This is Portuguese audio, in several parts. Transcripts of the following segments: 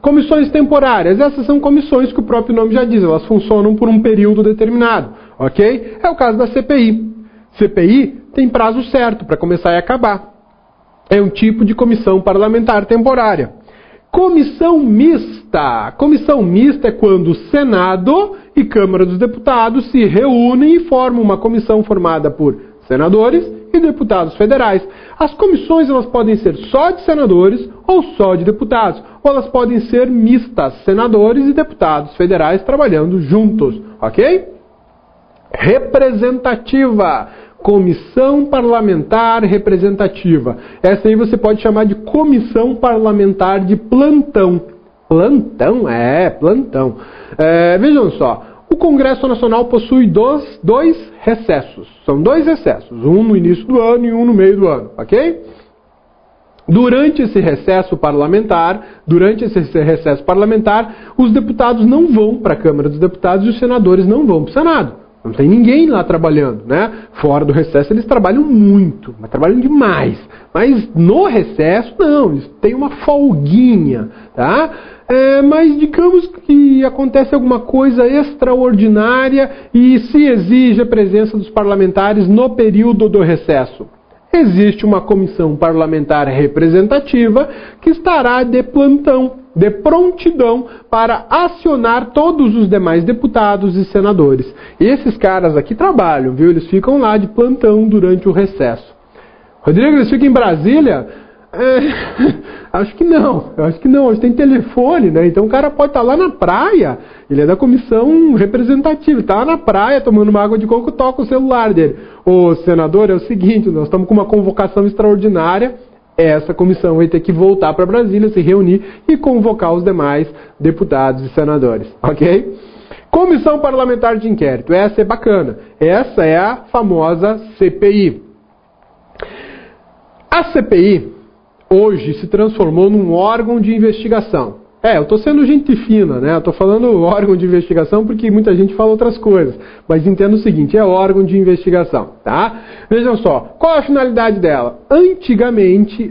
Comissões temporárias, essas são comissões que o próprio nome já diz, elas funcionam por um período determinado, ok? É o caso da CPI. CPI tem prazo certo para começar e acabar. É um tipo de comissão parlamentar temporária. Comissão mista. Comissão mista é quando o Senado e Câmara dos Deputados se reúnem e formam uma comissão formada por senadores e deputados federais. As comissões elas podem ser só de senadores ou só de deputados, ou elas podem ser mistas, senadores e deputados federais trabalhando juntos, ok? Representativa. Comissão parlamentar representativa. Essa aí você pode chamar de comissão parlamentar de plantão. Plantão? É, plantão. Vejam só. O Congresso Nacional possui dois recessos. São 2 recessos. Um no início do ano e um no meio do ano. Ok? Durante esse recesso parlamentar, os deputados não vão para a Câmara dos Deputados e os senadores não vão para o Senado. Não tem ninguém lá trabalhando, né? Fora do recesso eles trabalham muito, mas trabalham demais. Mas no recesso, não, eles têm uma folguinha, tá? Mas digamos que acontece alguma coisa extraordinária e se exige a presença dos parlamentares no período do recesso. Existe uma comissão parlamentar representativa que estará de plantão, de prontidão para acionar todos os demais deputados e senadores. E esses caras aqui trabalham, viu? Eles ficam lá de plantão durante o recesso. Rodrigo, eles ficam em Brasília? Acho que não. Hoje tem telefone, né? Então o cara pode estar lá na praia. Ele é da comissão representativa. Está lá na praia tomando uma água de coco, toca o celular dele. Ô senador, é o seguinte, nós estamos com uma convocação extraordinária. Essa comissão vai ter que voltar para Brasília, se reunir e convocar os demais deputados e senadores. Ok? Comissão Parlamentar de Inquérito. Essa é bacana. Essa é a famosa CPI. A CPI hoje se transformou num órgão de investigação. Eu estou sendo gente fina, né? Eu estou falando órgão de investigação porque muita gente fala outras coisas. Mas entenda o seguinte, é órgão de investigação, tá? Vejam só, qual a finalidade dela? Antigamente,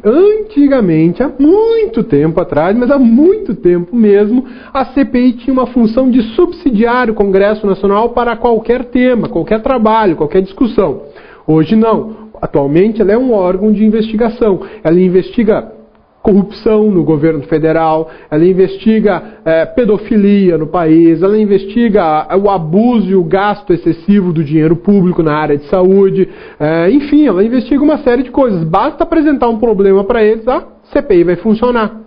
há muito tempo atrás, mas há muito tempo mesmo, a CPI tinha uma função de subsidiar o Congresso Nacional para qualquer tema, qualquer trabalho, qualquer discussão. Hoje não. Atualmente ela é um órgão de investigação. Ela investiga corrupção no governo federal, ela investiga pedofilia no país, ela investiga o abuso e o gasto excessivo do dinheiro público na área de saúde, enfim, ela investiga uma série de coisas. Basta apresentar um problema para eles, a CPI vai funcionar.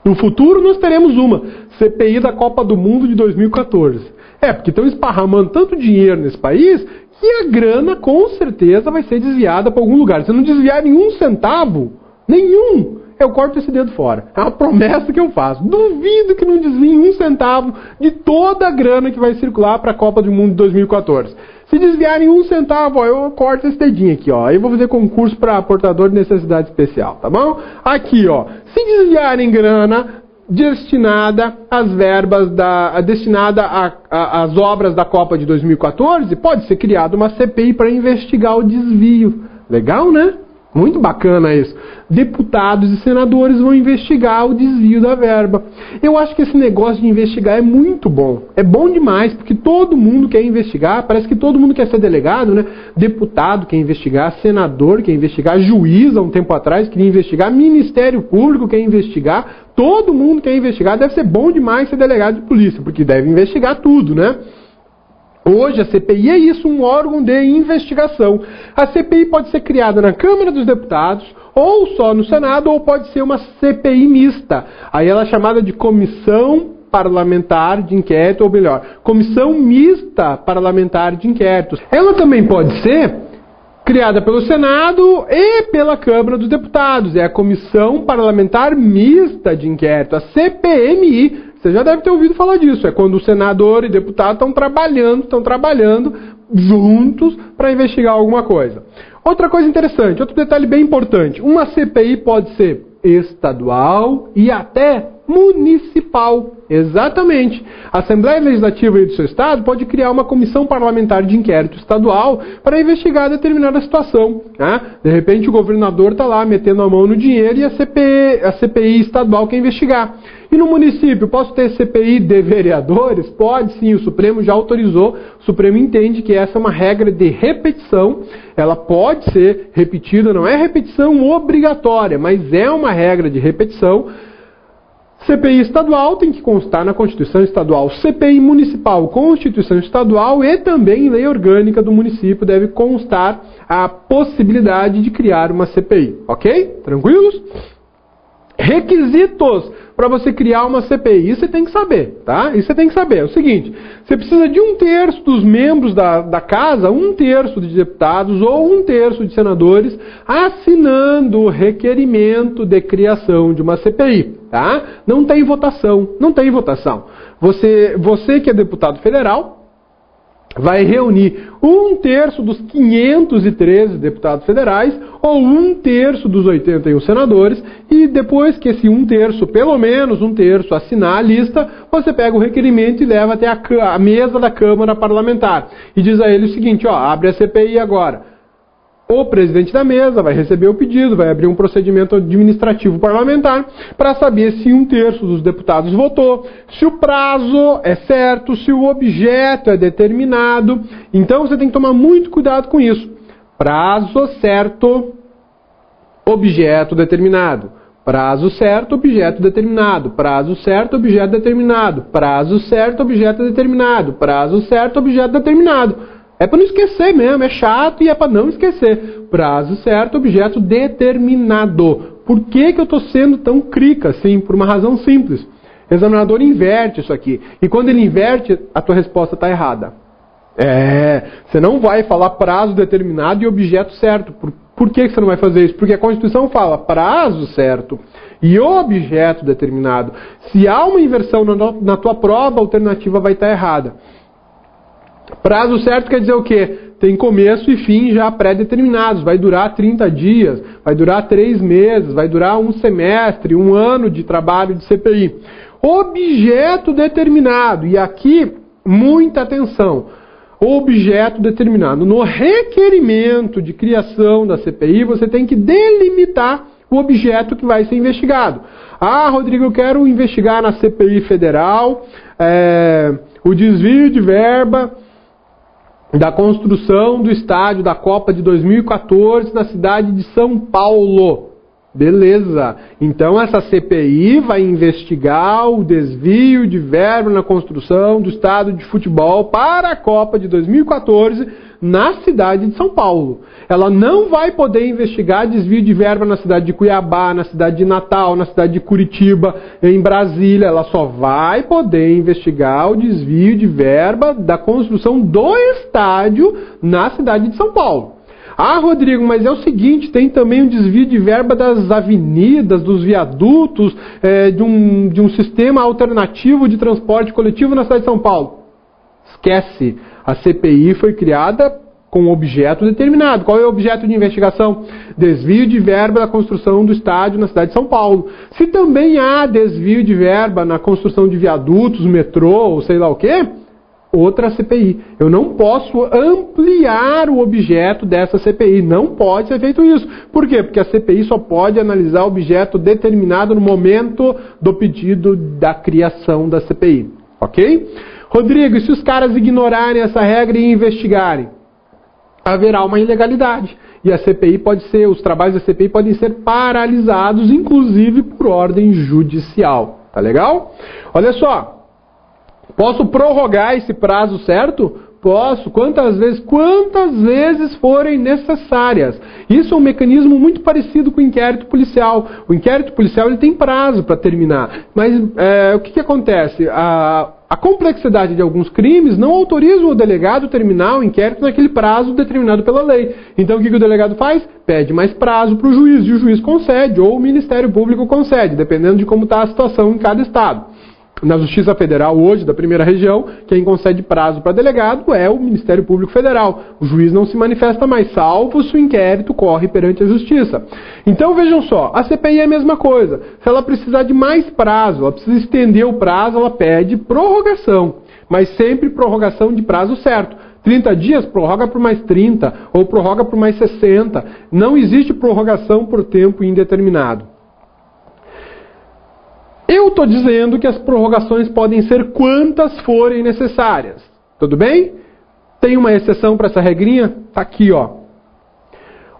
No futuro nós teremos uma CPI da Copa do Mundo de 2014. Porque estão esparramando tanto dinheiro nesse país que a grana com certeza vai ser desviada para algum lugar. Se não desviar nenhum centavo, eu corto esse dedo fora. É uma promessa que eu faço. Duvido que não desviem um centavo de toda a grana que vai circular para a Copa do Mundo de 2014. Se desviarem um centavo, eu corto esse dedinho aqui, ó. Aí eu vou fazer concurso para portador de necessidade especial, tá bom? Aqui, ó. Se desviarem grana destinada às verbas destinada às obras da Copa de 2014, pode ser criada uma CPI para investigar o desvio. Legal, né? Muito bacana isso. Deputados e senadores vão investigar o desvio da verba. Eu acho que esse negócio de investigar é muito bom. É bom demais, porque todo mundo quer investigar. Parece que todo mundo quer ser delegado, né? Deputado quer investigar, senador quer investigar, juiz há um tempo atrás queria investigar, Ministério Público quer investigar. Todo mundo quer investigar. Deve ser bom demais ser delegado de polícia, porque deve investigar tudo, né? Hoje a CPI é isso, um órgão de investigação. A CPI pode ser criada na Câmara dos Deputados, ou só no Senado, ou pode ser uma CPI mista. Aí ela é chamada de Comissão Parlamentar de Inquérito, ou melhor, Comissão Mista Parlamentar de Inquérito. Ela também pode ser criada pelo Senado e pela Câmara dos Deputados. É a Comissão Parlamentar Mista de Inquérito, a CPMI. Você já deve ter ouvido falar disso. É quando o senador e deputado estão trabalhando juntos para investigar alguma coisa. Outra coisa interessante, outro detalhe bem importante. Uma CPI pode ser estadual e até municipal. Exatamente. A Assembleia Legislativa do seu estado pode criar uma comissão parlamentar de inquérito estadual para investigar determinada situação. Né? De repente o governador está lá metendo a mão no dinheiro e a CPI estadual quer investigar. E no município, posso ter CPI de vereadores? Pode sim, o Supremo já autorizou. O Supremo entende que essa é uma regra de repetição. Ela pode ser repetida, não é repetição obrigatória, mas é uma regra de repetição. CPI estadual tem que constar na Constituição Estadual. CPI municipal, Constituição Estadual e também lei orgânica do município deve constar a possibilidade de criar uma CPI. Ok? Tranquilos? Requisitos para você criar uma CPI. Isso você tem que saber, tá? Isso você tem que saber. É o seguinte, você precisa de 1/3 dos membros da casa, 1/3 de deputados ou 1/3 de senadores assinando o requerimento de criação de uma CPI, tá? Não tem votação, não tem votação. Você que é deputado federal vai reunir 1/3 dos 513 deputados federais ou 1/3 dos 81 senadores e depois que esse 1/3, pelo menos 1/3, assinar a lista, você pega o requerimento e leva até a mesa da Câmara Parlamentar e diz a ele o seguinte, ó, abre a CPI agora. O presidente da mesa vai receber o pedido, vai abrir um procedimento administrativo parlamentar para saber se 1/3 dos deputados votou, se o prazo é certo, se o objeto é determinado. Então você tem que tomar muito cuidado com isso. Prazo certo, objeto determinado. Prazo certo, objeto determinado. Prazo certo, objeto determinado. Prazo certo, objeto determinado. Prazo certo, objeto determinado. É para não esquecer mesmo, é chato e é para não esquecer. Prazo certo, objeto determinado. Por que eu estou sendo tão crica assim? Por uma razão simples. O examinador inverte isso aqui. E quando ele inverte, a tua resposta está errada. Você não vai falar prazo determinado e objeto certo. Por que você não vai fazer isso? Porque a Constituição fala prazo certo e objeto determinado. Se há uma inversão na tua prova, a alternativa vai estar errada. Prazo certo quer dizer o quê? Tem começo e fim já pré-determinados. Vai durar 30 dias, vai durar 3 meses, vai durar 1 semestre, 1 ano de trabalho de CPI. Objeto determinado. E aqui, muita atenção. Objeto determinado. No requerimento de criação da CPI, você tem que delimitar o objeto que vai ser investigado. Ah, Rodrigo, eu quero investigar na CPI federal o desvio de verba da construção do estádio da Copa de 2014 na cidade de São Paulo. Beleza. Então essa CPI vai investigar o desvio de verba na construção do estádio de futebol para a Copa de 2014 na cidade de São Paulo. Ela não vai poder investigar desvio de verba na cidade de Cuiabá, na cidade de Natal, na cidade de Curitiba, em Brasília. Ela só vai poder investigar o desvio de verba da construção do estádio na cidade de São Paulo. Ah, Rodrigo, mas é o seguinte, tem também um desvio de verba das avenidas, dos viadutos, de um sistema alternativo de transporte coletivo na cidade de São Paulo. Esquece, a CPI foi criada com um objeto determinado. Qual é o objeto de investigação? Desvio de verba da construção do estádio na cidade de São Paulo. Se também há desvio de verba na construção de viadutos, metrô, ou sei lá o quê, outra CPI. Eu não posso ampliar o objeto dessa CPI. Não pode ser feito isso. Por quê? Porque a CPI só pode analisar o objeto determinado no momento do pedido da criação da CPI. Ok? Rodrigo, e se os caras ignorarem essa regra e investigarem? Haverá uma ilegalidade. E a CPI os trabalhos da CPI podem ser paralisados, inclusive por ordem judicial. Tá legal? Olha só. Posso prorrogar esse prazo certo? Posso, quantas vezes forem necessárias. Isso é um mecanismo muito parecido com o inquérito policial. O inquérito policial ele tem prazo para terminar. Mas o que acontece? A complexidade de alguns crimes não autoriza o delegado a terminar o inquérito naquele prazo determinado pela lei. Então o que o delegado faz? Pede mais prazo para o juiz, e o juiz concede, ou o Ministério Público concede, dependendo de como está a situação em cada estado. Na Justiça Federal hoje, da primeira região, quem concede prazo para delegado é o Ministério Público Federal. O juiz não se manifesta mais, salvo se o inquérito corre perante a Justiça. Então vejam só, a CPI é a mesma coisa. Se ela precisar de mais prazo, ela precisa estender o prazo, ela pede prorrogação. Mas sempre prorrogação de prazo certo. 30 dias, prorroga por mais 30, ou prorroga por mais 60. Não existe prorrogação por tempo indeterminado. Eu estou dizendo que as prorrogações podem ser quantas forem necessárias. Tudo bem? Tem uma exceção para essa regrinha? Está aqui, ó.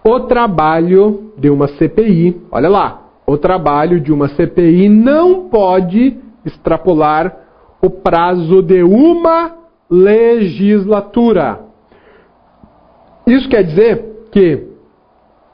O trabalho de uma CPI, olha lá, o trabalho de uma CPI não pode extrapolar o prazo de uma legislatura. Isso quer dizer que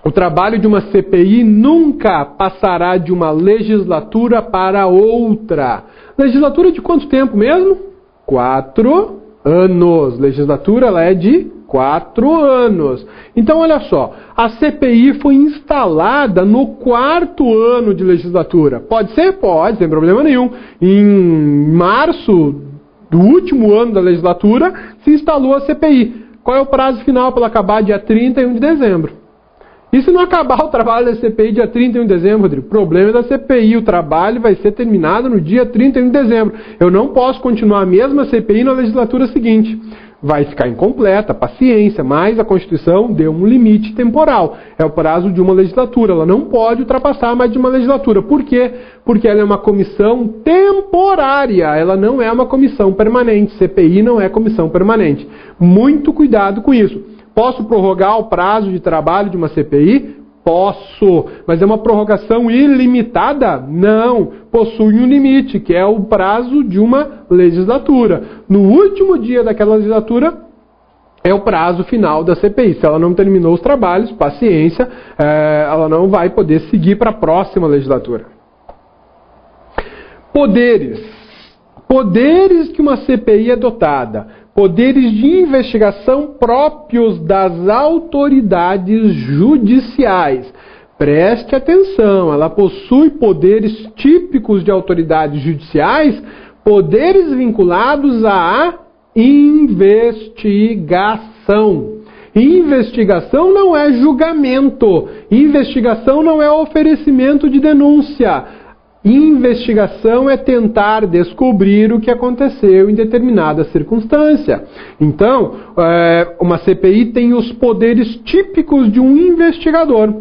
o trabalho de uma CPI nunca passará de uma legislatura para outra. Legislatura de quanto tempo mesmo? 4 anos. Legislatura ela é de 4 anos. Então, olha só. A CPI foi instalada no 4º ano de legislatura. Pode ser? Pode, sem problema nenhum. Em março do último ano da legislatura, se instalou a CPI. Qual é o prazo final para ela acabar? Dia 31 de dezembro. E se não acabar o trabalho da CPI dia 31 de dezembro, Rodrigo? O problema é da CPI. O trabalho vai ser terminado no dia 31 de dezembro. Eu não posso continuar a mesma CPI na legislatura seguinte. Vai ficar incompleta, paciência, mas a Constituição deu um limite temporal. É o prazo de uma legislatura. Ela não pode ultrapassar mais de uma legislatura. Por quê? Porque ela é uma comissão temporária. Ela não é uma comissão permanente. CPI não é comissão permanente. Muito cuidado com isso. Posso prorrogar o prazo de trabalho de uma CPI? Posso. Mas é uma prorrogação ilimitada? Não. Possui um limite, que é o prazo de uma legislatura. No último dia daquela legislatura, é o prazo final da CPI. Se ela não terminou os trabalhos, paciência, ela não vai poder seguir para a próxima legislatura. Poderes. Poderes que uma CPI é dotada. Poderes de investigação próprios das autoridades judiciais. Preste atenção, ela possui poderes típicos de autoridades judiciais, poderes vinculados à investigação. Investigação não é julgamento, investigação não é oferecimento de denúncia. Investigação é tentar descobrir o que aconteceu em determinada circunstância. Então, uma CPI tem os poderes típicos de um investigador.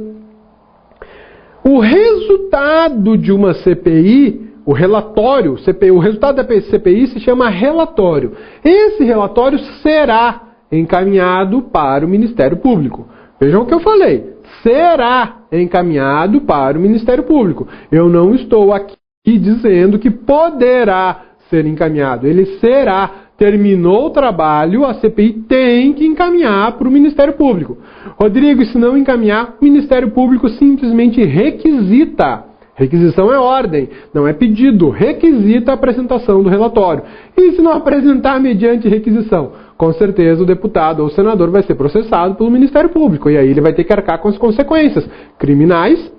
O resultado de uma CPI, o relatório, o resultado da CPI se chama relatório. Esse relatório será encaminhado para o Ministério Público. Vejam o que eu falei. Será encaminhado para o Ministério Público. Eu não estou aqui dizendo que poderá ser encaminhado. Ele será. Terminou o trabalho, a CPI tem que encaminhar para o Ministério Público. Rodrigo, se não encaminhar, o Ministério Público simplesmente requisita. Requisição é ordem, não é pedido. Requisita a apresentação do relatório. E se não apresentar mediante requisição? Com certeza o deputado ou o senador vai ser processado pelo Ministério Público. E aí ele vai ter que arcar com as consequências criminais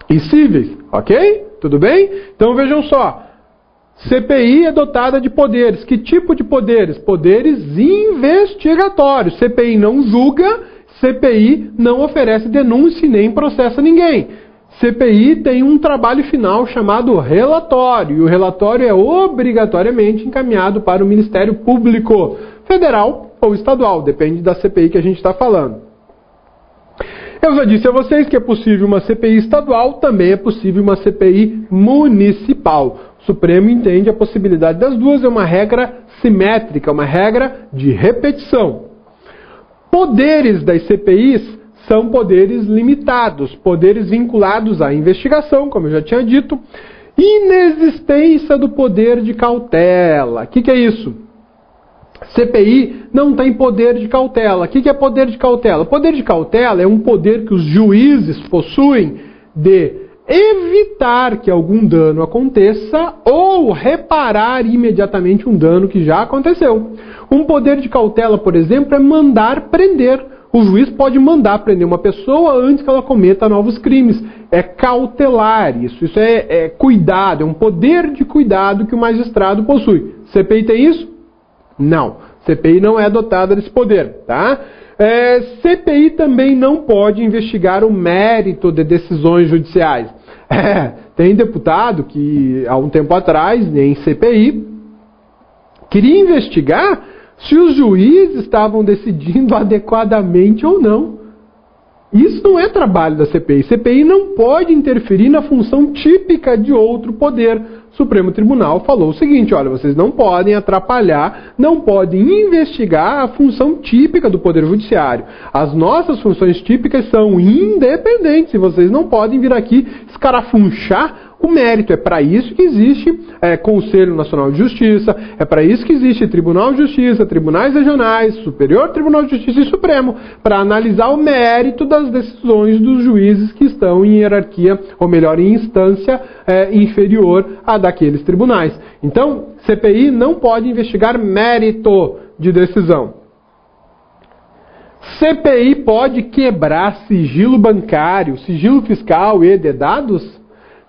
e cíveis. Ok? Tudo bem? Então vejam só. CPI é dotada de poderes. Que tipo de poderes? Poderes investigatórios. CPI não julga, CPI não oferece denúncia e nem processa ninguém. CPI tem um trabalho final chamado relatório. E o relatório é obrigatoriamente encaminhado para o Ministério Público Federal ou estadual, depende da CPI que a gente está falando. Eu já disse a vocês que é possível uma CPI estadual, também é possível uma CPI municipal. O Supremo entende a possibilidade das duas, é uma regra simétrica, uma regra de repetição. Poderes das CPIs são poderes limitados, poderes vinculados à investigação, como eu já tinha dito. Inexistência do poder de cautela. O que é isso? CPI não tem poder de cautela. O que é poder de cautela? Poder de cautela é um poder que os juízes possuem de evitar que algum dano aconteça ou reparar imediatamente um dano que já aconteceu. Um poder de cautela, por exemplo, é mandar prender o juiz pode mandar prender uma pessoa antes que ela cometa novos crimes. É cautelar isso é cuidado, é um poder de cuidado que o magistrado possui. CPI tem isso? Não. CPI não é dotada desse poder, tá? CPI também não pode investigar o mérito de decisões judiciais. Tem deputado que, há um tempo atrás, em CPI, queria investigar se os juízes estavam decidindo adequadamente ou não. Isso não é trabalho da CPI. CPI não pode interferir na função típica de outro poder. O Supremo Tribunal falou o seguinte, olha, vocês não podem atrapalhar, não podem investigar a função típica do Poder Judiciário. As nossas funções típicas são independentes e vocês não podem vir aqui escarafunchar o mérito. É para isso que existe Conselho Nacional de Justiça, é para isso que existe Tribunal de Justiça, Tribunais Regionais, Superior Tribunal de Justiça e Supremo, para analisar o mérito das decisões dos juízes que estão em hierarquia, ou melhor, em instância inferior à daqueles tribunais. Então, CPI não pode investigar mérito de decisão. CPI pode quebrar sigilo bancário, sigilo fiscal e de dados?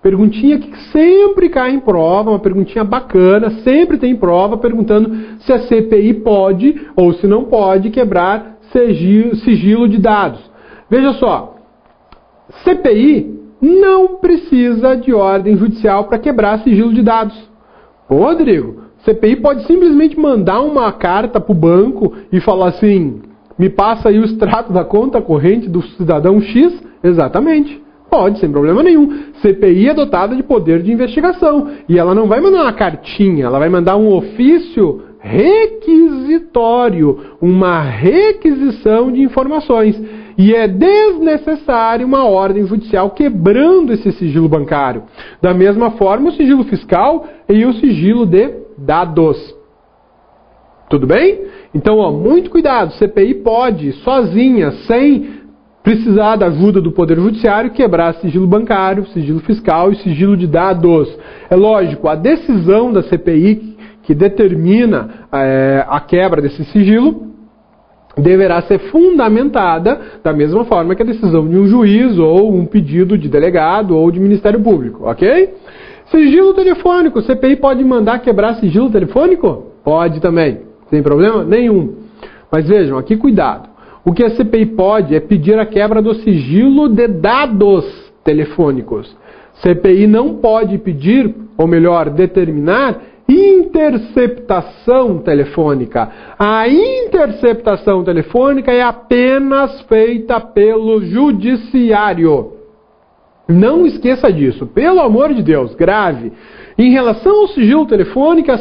Perguntinha que sempre cai em prova, uma perguntinha bacana, sempre tem prova perguntando se a CPI pode ou se não pode quebrar sigilo de dados. Veja só, CPI não precisa de ordem judicial para quebrar sigilo de dados. Pô, Rodrigo, CPI pode simplesmente mandar uma carta para o banco e falar assim, me passa aí o extrato da conta corrente do cidadão X? Exatamente. Pode, sem problema nenhum. CPI é dotada de poder de investigação. E ela não vai mandar uma cartinha, ela vai mandar um ofício requisitório, uma requisição de informações. E é desnecessária uma ordem judicial quebrando esse sigilo bancário. Da mesma forma, o sigilo fiscal e o sigilo de dados. Tudo bem? Então, muito cuidado. CPI pode, sozinha, sem precisar da ajuda do Poder Judiciário, quebrar sigilo bancário, sigilo fiscal e sigilo de dados. É lógico, a decisão da CPI que determina a quebra desse sigilo deverá ser fundamentada da mesma forma que a decisão de um juiz ou um pedido de delegado ou de Ministério Público, ok? Sigilo telefônico, CPI pode mandar quebrar sigilo telefônico? Pode também, sem problema nenhum. Mas vejam, aqui cuidado. O que a CPI pode é pedir a quebra do sigilo de dados telefônicos. CPI não pode pedir, ou melhor, determinar, interceptação telefônica. A interceptação telefônica é apenas feita pelo judiciário. Não esqueça disso, pelo amor de Deus, grave. Em relação ao sigilo telefônico, a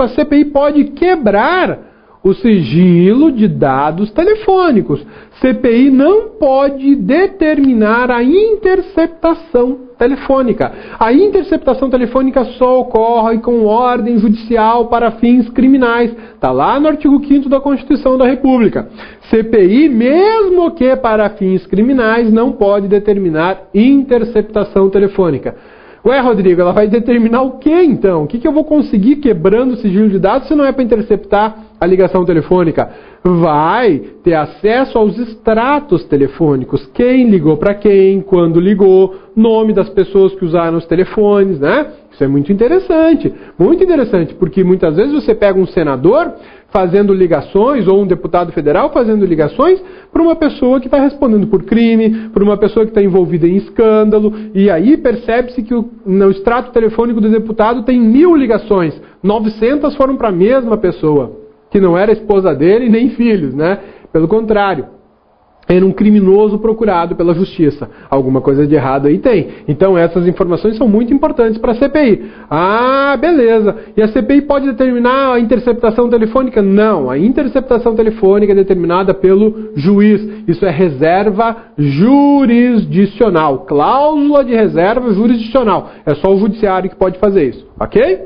CPI pode quebrar o sigilo de dados telefônicos. CPI não pode determinar a interceptação telefônica. A interceptação telefônica só ocorre com ordem judicial para fins criminais. Está lá no artigo 5º da Constituição da República. CPI, mesmo que para fins criminais, não pode determinar interceptação telefônica. Ué, Rodrigo, ela vai determinar o que então? O que eu vou conseguir quebrando o sigilo de dados se não é para interceptar a ligação telefônica? Vai ter acesso aos extratos telefônicos. Quem ligou para quem, quando ligou, nome das pessoas que usaram os telefones, né? Isso é muito interessante, porque muitas vezes você pega um senador fazendo ligações, ou um deputado federal fazendo ligações para uma pessoa que está respondendo por crime, para uma pessoa que está envolvida em escândalo, e aí percebe-se que no extrato telefônico do deputado tem 1000 ligações, 900 foram para a mesma pessoa, que não era esposa dele nem filhos, né? Pelo contrário, era um criminoso procurado pela justiça. Alguma coisa de errado aí tem. Então essas informações são muito importantes para a CPI. Ah, beleza. E a CPI pode determinar a interceptação telefônica? Não. A interceptação telefônica é determinada pelo juiz. Isso é reserva jurisdicional. Cláusula de reserva jurisdicional. É só o judiciário que pode fazer isso. Ok?